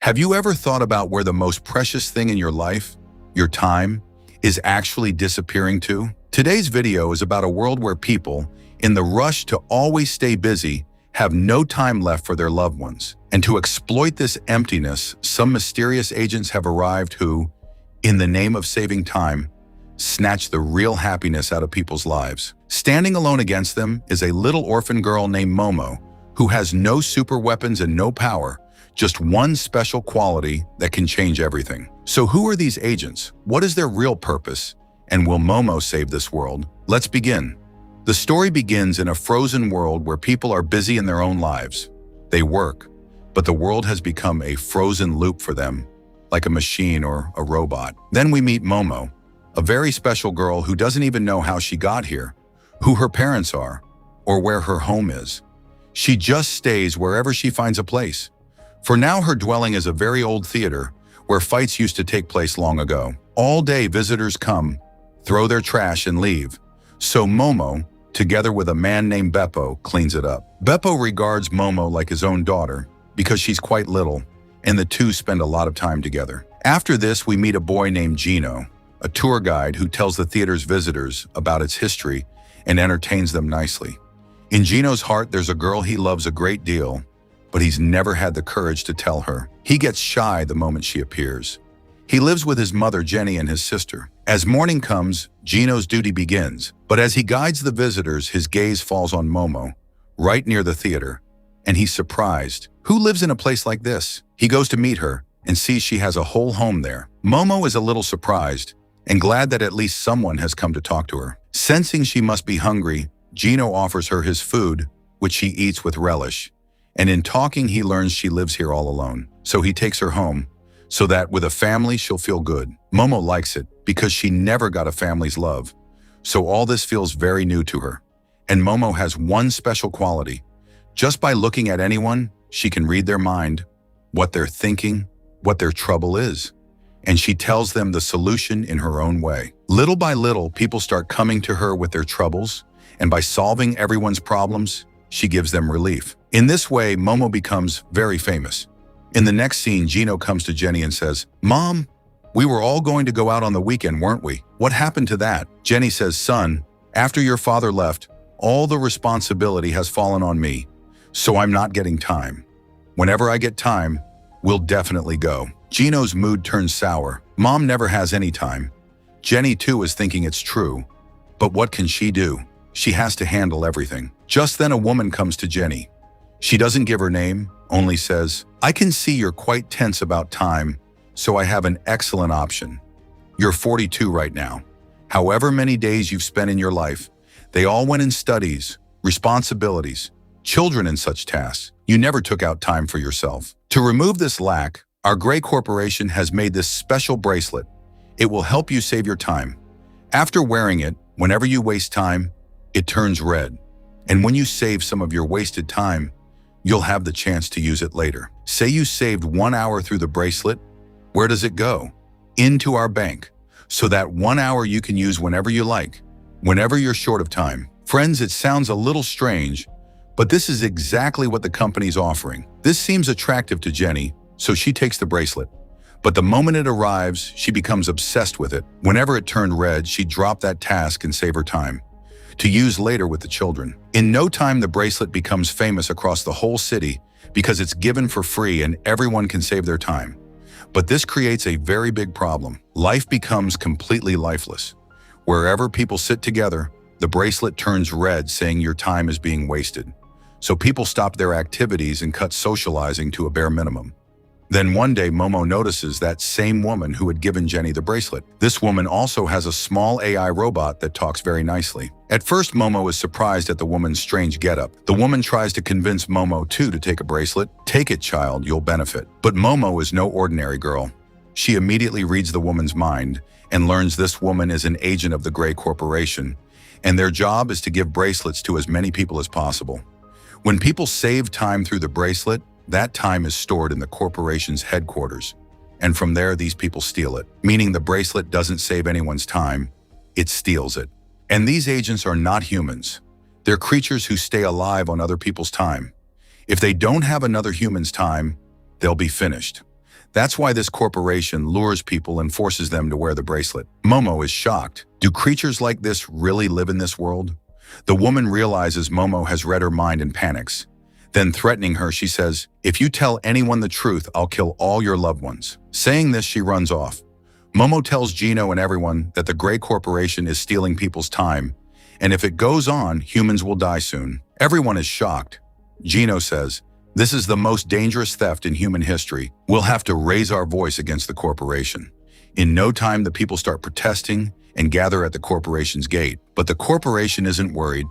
Have you ever thought about where the most precious thing in your life, your time, is actually disappearing to? Today's video is about a world where people, in the rush to always stay busy, have no time left for their loved ones. And to exploit this emptiness, some mysterious agents have arrived who, in the name of saving time, snatch the real happiness out of people's lives. Standing alone against them is a little orphan girl named Momo, who has no super weapons and no power, just one special quality that can change everything. So who are these agents? What is their real purpose? And will Momo save this world? Let's begin. The story begins in a frozen world where people are busy in their own lives. They work, but the world has become a frozen loop for them, like a machine or a robot. Then we meet Momo, a very special girl who doesn't even know how she got here, who her parents are, or where her home is. She just stays wherever she finds a place. For now, her dwelling is a very old theater where fights used to take place long ago. All day, visitors come, throw their trash and leave. So Momo, together with a man named Beppo, cleans it up. Beppo regards Momo like his own daughter because she's quite little, and the two spend a lot of time together. After this, we meet a boy named Gino, a tour guide who tells the theater's visitors about its history and entertains them nicely. In Gino's heart, there's a girl he loves a great deal, but he's never had the courage to tell her. He gets shy the moment she appears. He lives with his mother, Jenny, and his sister. As morning comes, Gino's duty begins, but as he guides the visitors, his gaze falls on Momo, right near the theater, and he's surprised. Who lives in a place like this? He goes to meet her and sees she has a whole home there. Momo is a little surprised and glad that at least someone has come to talk to her. Sensing she must be hungry, Gino offers her his food, which she eats with relish. And in talking, he learns she lives here all alone. So he takes her home, so that with a family, she'll feel good. Momo likes it because she never got a family's love. So all this feels very new to her. And Momo has one special quality. Just by looking at anyone, she can read their mind, what they're thinking, what their trouble is. And she tells them the solution in her own way. Little by little, people start coming to her with their troubles, and by solving everyone's problems, she gives them relief. In this way, Momo becomes very famous. In the next scene, Gino comes to Jenny and says, "Mom, we were all going to go out on the weekend, weren't we? What happened to that?" Jenny says, "Son, after your father left, all the responsibility has fallen on me, so I'm not getting time. Whenever I get time, we'll definitely go." Gino's mood turns sour. Mom never has any time. Jenny too is thinking it's true. But what can she do? She has to handle everything. Just then a woman comes to Jenny. She doesn't give her name, only says, "I can see you're quite tense about time, so I have an excellent option. You're 42 right now. However many days you've spent in your life, they all went in studies, responsibilities, children and such tasks. You never took out time for yourself. To remove this lack, our Gray Corporation has made this special bracelet. It will help you save your time. After wearing it, whenever you waste time, it turns red. And when you save some of your wasted time, you'll have the chance to use it later. Say you saved 1 hour through the bracelet, where does it go? Into our bank, so that 1 hour you can use whenever you like, whenever you're short of time." Friends, it sounds a little strange, but this is exactly what the company's offering. This seems attractive to Jenny, so she takes the bracelet. But the moment it arrives, she becomes obsessed with it. Whenever it turned red, she'd drop that task and save her time, to use later with the children. In no time, the bracelet becomes famous across the whole city because it's given for free and everyone can save their time. But this creates a very big problem. Life becomes completely lifeless. Wherever people sit together, the bracelet turns red, saying your time is being wasted. So people stop their activities and cut socializing to a bare minimum. Then one day, Momo notices that same woman who had given Jenny the bracelet. This woman also has a small AI robot that talks very nicely. At first, Momo is surprised at the woman's strange getup. The woman tries to convince Momo too to take a bracelet. "Take it, child, you'll benefit." But Momo is no ordinary girl. She immediately reads the woman's mind and learns this woman is an agent of the Gray Corporation, and their job is to give bracelets to as many people as possible. When people save time through the bracelet, that time is stored in the corporation's headquarters, and from there these people steal it, meaning the bracelet doesn't save anyone's time, it steals it. And these agents are not humans. They're creatures who stay alive on other people's time. If they don't have another human's time, they'll be finished. That's why this corporation lures people and forces them to wear the bracelet. Momo is shocked. Do creatures like this really live in this world? The woman realizes Momo has read her mind and panics. Then threatening her, she says, "If you tell anyone the truth, I'll kill all your loved ones." Saying this, she runs off. Momo tells Gino and everyone that the Grey Corporation is stealing people's time, and if it goes on, humans will die soon. Everyone is shocked. Gino says, "This is the most dangerous theft in human history. We'll have to raise our voice against the corporation." In no time, the people start protesting and gather at the corporation's gate. But the corporation isn't worried.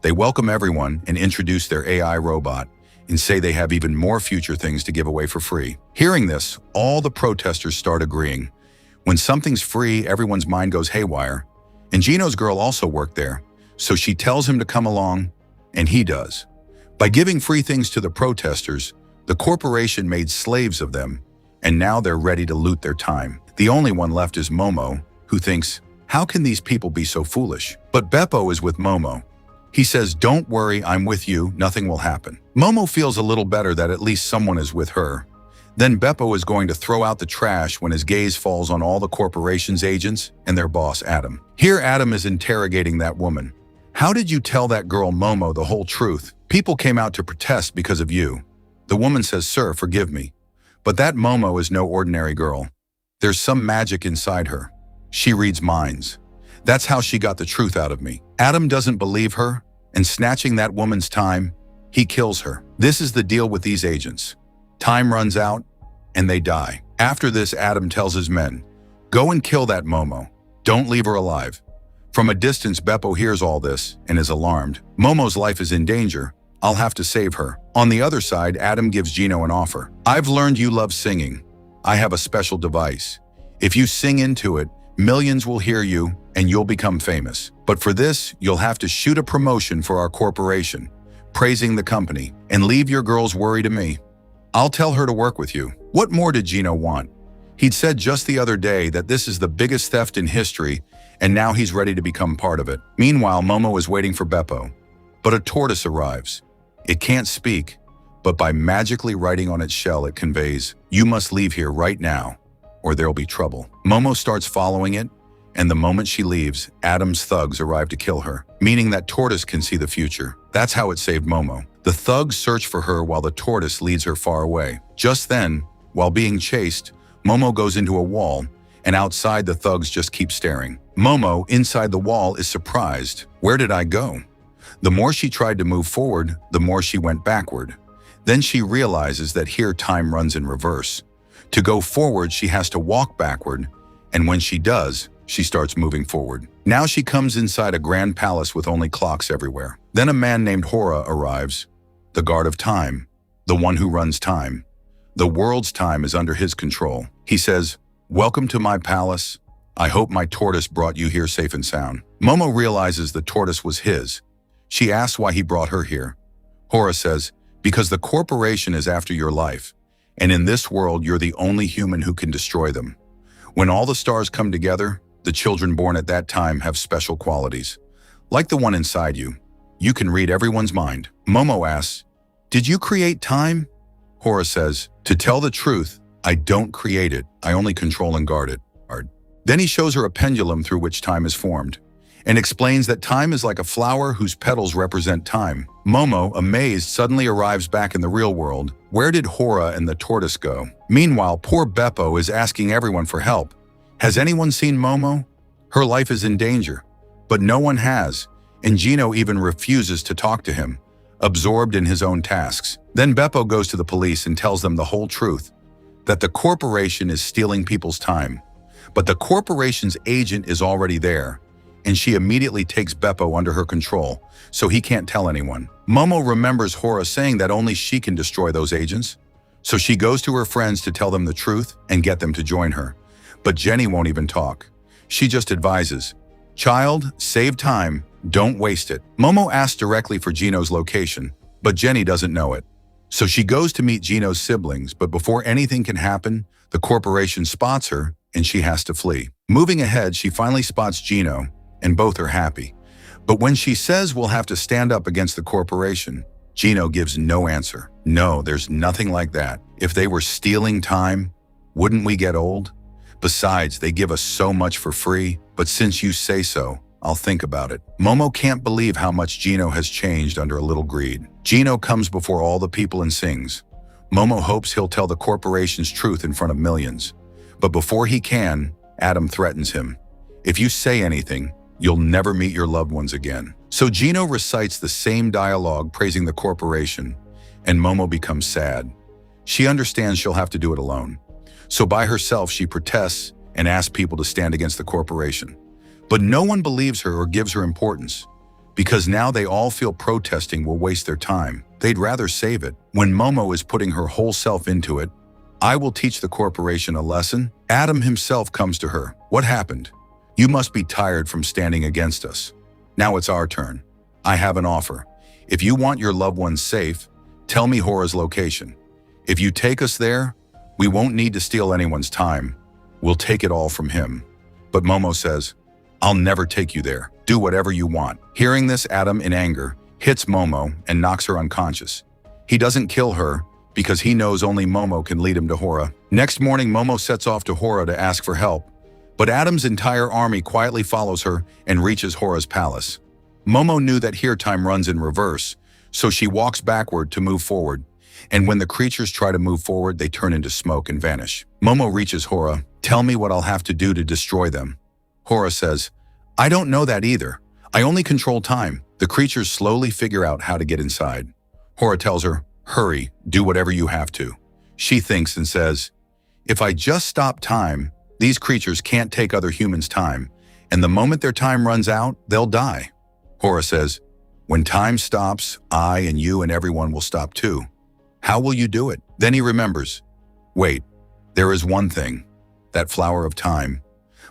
They welcome everyone and introduce their AI robot and say they have even more future things to give away for free. Hearing this, all the protesters start agreeing. When something's free, everyone's mind goes haywire. And Gino's girl also worked there, so she tells him to come along, and he does. By giving free things to the protesters, the corporation made slaves of them, and now they're ready to loot their time. The only one left is Momo, who thinks, how can these people be so foolish? But Beppo is with Momo. He says, "Don't worry, I'm with you, nothing will happen." Momo feels a little better that at least someone is with her. Then Beppo is going to throw out the trash when his gaze falls on all the corporation's agents and their boss, Adam. Here Adam is interrogating that woman. "How did you tell that girl Momo the whole truth? People came out to protest because of you." The woman says, "Sir, forgive me, but that Momo is no ordinary girl. There's some magic inside her. She reads minds. That's how she got the truth out of me." Adam doesn't believe her, and snatching that woman's time, he kills her. This is the deal with these agents. Time runs out, and they die. After this, Adam tells his men, "Go and kill that Momo. Don't leave her alive." From a distance, Beppo hears all this and is alarmed. Momo's life is in danger. I'll have to save her. On the other side, Adam gives Gino an offer. "I've learned you love singing. I have a special device. If you sing into it, millions will hear you and you'll become famous. But for this, you'll have to shoot a promotion for our corporation, praising the company, and leave your girl's worry to me. I'll tell her to work with you." What more did Gino want? He'd said just the other day that this is the biggest theft in history, and now he's ready to become part of it. Meanwhile, Momo is waiting for Beppo. But a tortoise arrives. It can't speak, but by magically writing on its shell, it conveys, "You must leave here right now, or there'll be trouble." Momo starts following it, and the moment she leaves, Adam's thugs arrive to kill her, meaning that tortoise can see the future. That's how it saved Momo. The thugs search for her while the tortoise leads her far away. Just then, while being chased, Momo goes into a wall, and outside the thugs just keep staring. Momo, inside the wall, is surprised. Where did I go? The more she tried to move forward, the more she went backward. Then she realizes that here time runs in reverse. To go forward, she has to walk backward, and when she does, she starts moving forward. Now she comes inside a grand palace with only clocks everywhere. Then a man named Hora arrives, the guard of time, the one who runs time. The world's time is under his control. He says, "Welcome to my palace. I hope my tortoise brought you here safe and sound." Momo realizes the tortoise was his. She asks why he brought her here. Hora says, "Because the corporation is after your life, and in this world you're the only human who can destroy them. When all the stars come together, the children born at that time have special qualities. Like the one inside you. You can read everyone's mind." Momo asks, "Did you create time?" Hora says, "To tell the truth, I don't create it. I only control and guard it." Then he shows her a pendulum through which time is formed, and explains that time is like a flower whose petals represent time. Momo, amazed, suddenly arrives back in the real world. Where did Hora and the tortoise go? Meanwhile, poor Beppo is asking everyone for help. Has anyone seen Momo? Her life is in danger. But no one has, and Gino even refuses to talk to him, absorbed in his own tasks. Then Beppo goes to the police and tells them the whole truth, that the corporation is stealing people's time. But the corporation's agent is already there, and she immediately takes Beppo under her control, so he can't tell anyone. Momo remembers Hora saying that only she can destroy those agents, so she goes to her friends to tell them the truth and get them to join her. But Jenny won't even talk. She just advises, "Child, save time, don't waste it." Momo asks directly for Gino's location, but Jenny doesn't know it. So she goes to meet Gino's siblings, but before anything can happen, the corporation spots her and she has to flee. Moving ahead, she finally spots Gino, and both are happy. But when she says we'll have to stand up against the corporation, Gino gives no answer. No, there's nothing like that. If they were stealing time, Wouldn't we get old? Besides, they give us so much for free, but since you say so, I'll think about it. Momo can't believe how much Gino has changed under a little greed. Gino comes before all the people and sings. Momo hopes he'll tell the corporation's truth in front of millions. But before he can, Adam threatens him. If you say anything, you'll never meet your loved ones again. So Gino recites the same dialogue praising the corporation, and Momo becomes sad. She understands she'll have to do it alone. So by herself, she protests and asks people to stand against the corporation. But no one believes her or gives her importance, because now they all feel protesting will waste their time. They'd rather save it. When Momo is putting her whole self into it, I will teach the corporation a lesson. Adam himself comes to her. What happened? You must be tired from standing against us. Now it's our turn. I have an offer. If you want your loved ones safe, tell me Hora's location. If you take us there, we won't need to steal anyone's time. We'll take it all from him. But Momo says, I'll never take you there. Do whatever you want. Hearing this, Adam, in anger, hits Momo and knocks her unconscious. He doesn't kill her because he knows only Momo can lead him to Hora. Next morning, Momo sets off to Hora to ask for help, but Adam's entire army quietly follows her and reaches Hora's palace. Momo knew that here time runs in reverse, so she walks backward to move forward, and when the creatures try to move forward, they turn into smoke and vanish. Momo reaches Hora. Tell me what I'll have to do to destroy them. Hora says, I don't know that either. I only control time. The creatures slowly figure out how to get inside. Hora tells her, hurry, do whatever you have to. She thinks and says, if I just stop time, these creatures can't take other humans' time, and the moment their time runs out, they'll die. Hora says, when time stops, I and you and everyone will stop too. How will you do it? Then he remembers. Wait, there is one thing, that flower of time.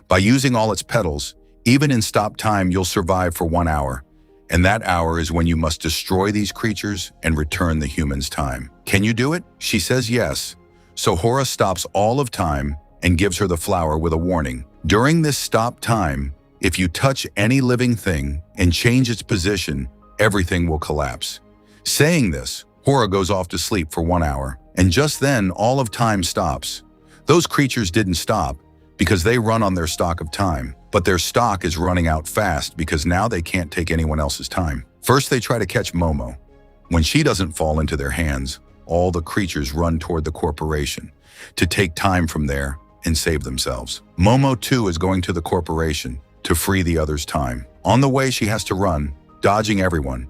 By using all its petals, even in stop time, you'll survive for 1 hour. And that hour is when you must destroy these creatures and return the humans' time. Can you do it? She says yes. So Hora stops all of time and gives her the flower with a warning. During this stop time, if you touch any living thing and change its position, everything will collapse. Saying this, Hora goes off to sleep for 1 hour, and just then all of time stops. Those creatures didn't stop because they run on their stock of time, but their stock is running out fast because now they can't take anyone else's time. First, they try to catch Momo. When she doesn't fall into their hands, all the creatures run toward the corporation to take time from there and save themselves. Momo too is going to the corporation to free the others' time. On the way, she has to run, dodging everyone,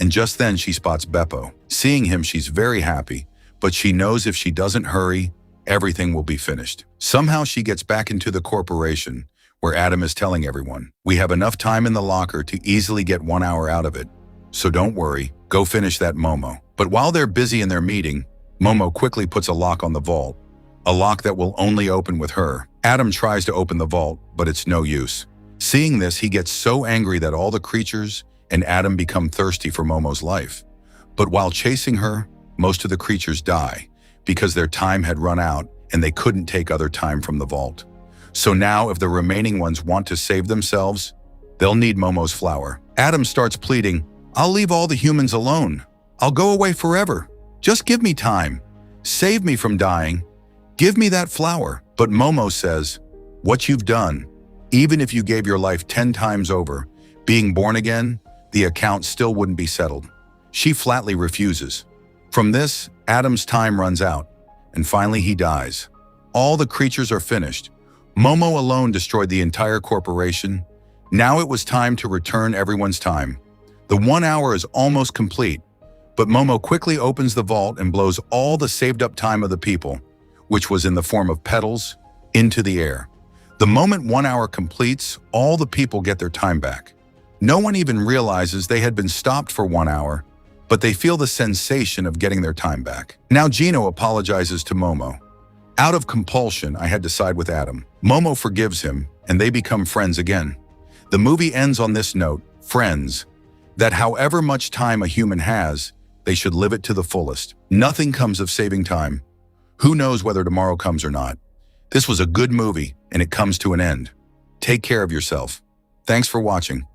and just then she spots Beppo. Seeing him, she's very happy, but she knows if she doesn't hurry, everything will be finished. Somehow she gets back into the corporation, where Adam is telling everyone, we have enough time in the locker to easily get 1 hour out of it. So don't worry, go finish that Momo. But while they're busy in their meeting, Momo quickly puts a lock on the vault, a lock that will only open with her. Adam tries to open the vault, but it's no use. Seeing this, he gets so angry that all the creatures and Adam become thirsty for Momo's life. But while chasing her, most of the creatures die because their time had run out and they couldn't take other time from the vault. So now if the remaining ones want to save themselves, they'll need Momo's flower. Adam starts pleading, I'll leave all the humans alone. I'll go away forever. Just give me time. Save me from dying. Give me that flower. But Momo says, what you've done, even if you gave your life 10 times over, being born again, the account still wouldn't be settled. She flatly refuses. From this, Adam's time runs out, and finally he dies. All the creatures are finished. Momo alone destroyed the entire corporation. Now it was time to return everyone's time. The 1 hour is almost complete, but Momo quickly opens the vault and blows all the saved up time of the people, which was in the form of petals, into the air. The moment 1 hour completes, all the people get their time back. No one even realizes they had been stopped for 1 hour, but they feel the sensation of getting their time back. Now Gino apologizes to Momo. Out of compulsion, I had to side with Adam. Momo forgives him, and they become friends again. The movie ends on this note, friends, that however much time a human has, they should live it to the fullest. Nothing comes of saving time. Who knows whether tomorrow comes or not? This was a good movie, and it comes to an end. Take care of yourself. Thanks for watching.